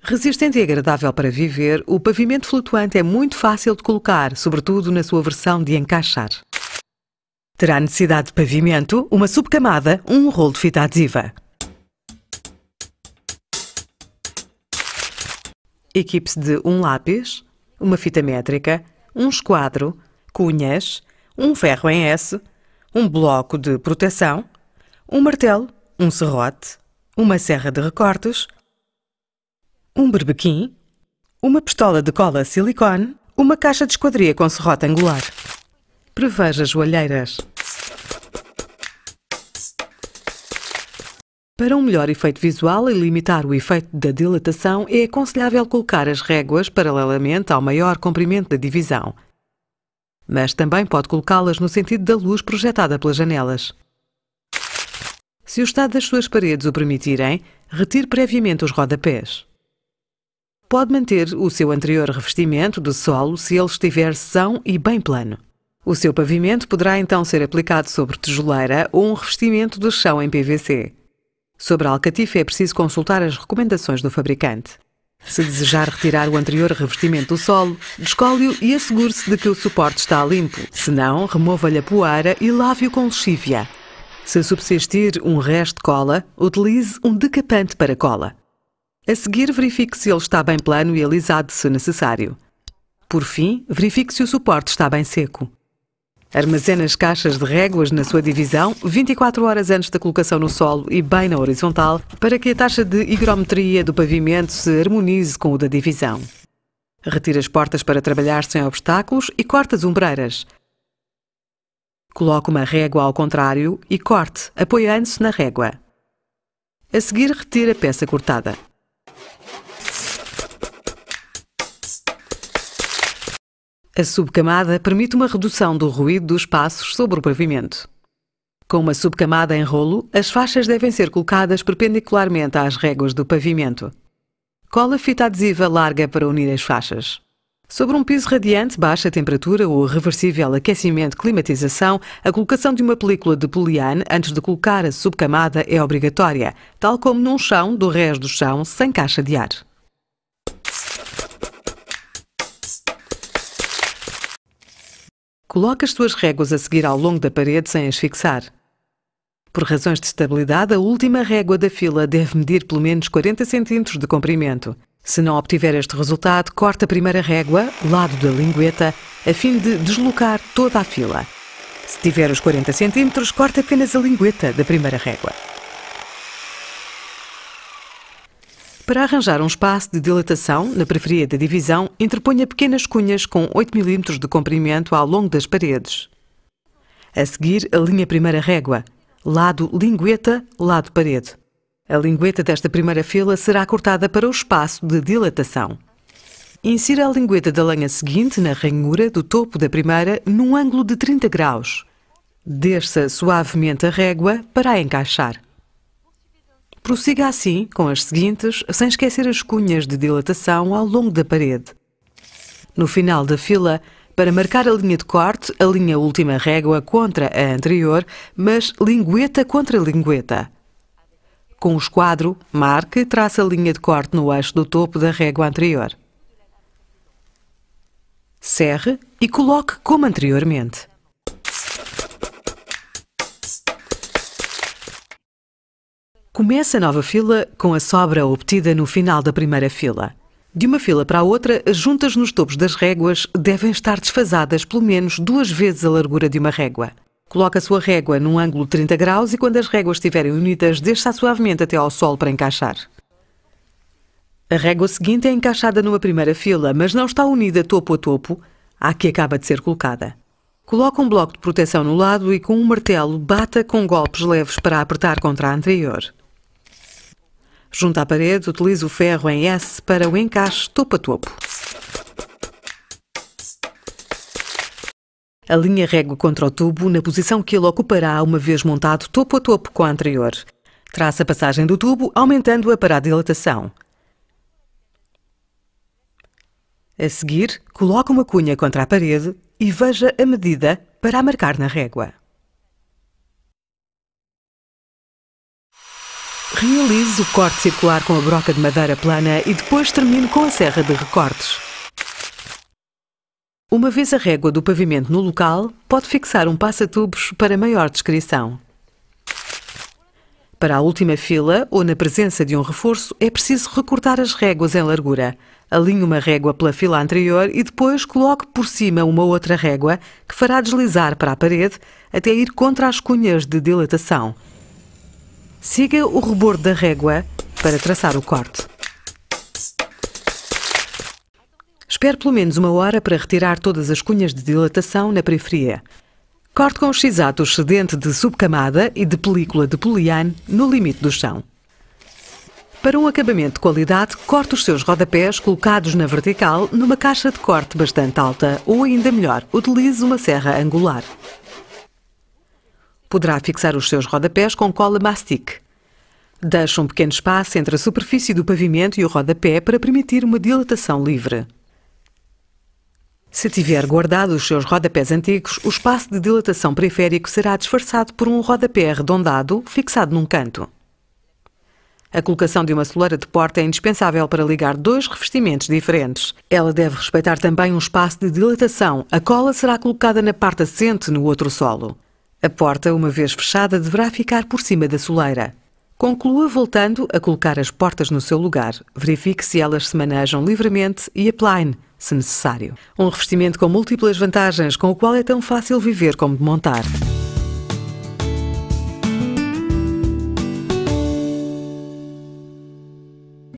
Resistente e agradável para viver, o pavimento flutuante é muito fácil de colocar, sobretudo na sua versão de encaixar. Terá necessidade de pavimento, uma subcamada, um rolo de fita adesiva. Equipe-se de um lápis, uma fita métrica, um esquadro, cunhas, um ferro em S, um bloco de proteção, um martelo, um serrote, uma serra de recortes, um berbequim, uma pistola de cola silicone, uma caixa de esquadria com serrote angular. Preveja joalheiras. Para um melhor efeito visual e limitar o efeito da dilatação, é aconselhável colocar as réguas paralelamente ao maior comprimento da divisão. Mas também pode colocá-las no sentido da luz projetada pelas janelas. Se o estado das suas paredes o permitirem, retire previamente os rodapés. Pode manter o seu anterior revestimento de solo se ele estiver são e bem plano. O seu pavimento poderá então ser aplicado sobre tijoleira ou um revestimento de chão em PVC. Sobre a alcatifa é preciso consultar as recomendações do fabricante. Se desejar retirar o anterior revestimento do solo, descole-o e assegure-se de que o suporte está limpo. Se não, remova-lhe a poeira e lave-o com lexívia. Se subsistir um resto de cola, utilize um decapante para cola. A seguir, verifique se ele está bem plano e alisado se necessário. Por fim, verifique se o suporte está bem seco. Armazene as caixas de réguas na sua divisão 24 horas antes da colocação no solo e bem na horizontal para que a taxa de higrometria do pavimento se harmonize com o da divisão. Retire as portas para trabalhar sem obstáculos e corte as ombreiras. Coloque uma régua ao contrário e corte, apoiando-se na régua. A seguir, retire a peça cortada. A subcamada permite uma redução do ruído dos passos sobre o pavimento. Com uma subcamada em rolo, as faixas devem ser colocadas perpendicularmente às réguas do pavimento. Cola fita adesiva larga para unir as faixas. Sobre um piso radiante, baixa temperatura ou reversível aquecimento-climatização, a colocação de uma película de poliane antes de colocar a subcamada é obrigatória, tal como num chão do resto do chão sem caixa de ar. Coloque as suas réguas a seguir ao longo da parede sem as fixar. Por razões de estabilidade, a última régua da fila deve medir pelo menos 40 cm de comprimento. Se não obtiver este resultado, corte a primeira régua, lado da lingueta, a fim de deslocar toda a fila. Se tiver os 40 cm, corte apenas a lingueta da primeira régua. Para arranjar um espaço de dilatação na periferia da divisão, interponha pequenas cunhas com 8 mm de comprimento ao longo das paredes. A seguir, alinhe a primeira régua, lado lingueta, lado parede. A lingueta desta primeira fila será cortada para o espaço de dilatação. Insira a lingueta da lenha seguinte na ranhura do topo da primeira num ângulo de 30 graus. Desça suavemente a régua para a encaixar. Prossiga assim com as seguintes, sem esquecer as cunhas de dilatação ao longo da parede. No final da fila, para marcar a linha de corte, alinhe a última régua contra a anterior, mas lingueta contra lingueta. Com o esquadro, marque e trace a linha de corte no eixo do topo da régua anterior. Serre e coloque como anteriormente. Comece a nova fila com a sobra obtida no final da primeira fila. De uma fila para a outra, as juntas nos topos das réguas devem estar desfasadas pelo menos 2 vezes a largura de uma régua. Coloque a sua régua num ângulo de 30 graus e quando as réguas estiverem unidas, deixe-a suavemente até ao solo para encaixar. A régua seguinte é encaixada numa primeira fila, mas não está unida topo a topo à que acaba de ser colocada. Coloque um bloco de proteção no lado e com um martelo bata com golpes leves para apertar contra a anterior. Junto à parede, utilize o ferro em S para o encaixe topo a topo. Alinhe a régua contra o tubo na posição que ele ocupará uma vez montado topo a topo com a anterior. Traça a passagem do tubo, aumentando-a para a dilatação. A seguir, coloque uma cunha contra a parede e veja a medida para a marcar na régua. Realize o corte circular com a broca de madeira plana e depois termine com a serra de recortes. Uma vez a régua do pavimento no local, pode fixar um passa-tubos para maior descrição. Para a última fila, ou na presença de um reforço, é preciso recortar as réguas em largura. Alinhe uma régua pela fila anterior e depois coloque por cima uma outra régua que fará deslizar para a parede até ir contra as cunhas de dilatação. Siga o rebordo da régua para traçar o corte. Espere pelo menos 1 hora para retirar todas as cunhas de dilatação na periferia. Corte com o x-ato o excedente de subcamada e de película de poliane no limite do chão. Para um acabamento de qualidade, corte os seus rodapés colocados na vertical numa caixa de corte bastante alta ou, ainda melhor, utilize uma serra angular. Poderá fixar os seus rodapés com cola mastic. Deixe um pequeno espaço entre a superfície do pavimento e o rodapé para permitir uma dilatação livre. Se tiver guardado os seus rodapés antigos, o espaço de dilatação periférico será disfarçado por um rodapé arredondado fixado num canto. A colocação de uma soleira de porta é indispensável para ligar 2 revestimentos diferentes. Ela deve respeitar também um espaço de dilatação. A cola será colocada na parte assente no outro solo. A porta, uma vez fechada, deverá ficar por cima da soleira. Conclua voltando a colocar as portas no seu lugar. Verifique se elas se manejam livremente e aplaine, se necessário. Um revestimento com múltiplas vantagens, com o qual é tão fácil viver como de montar.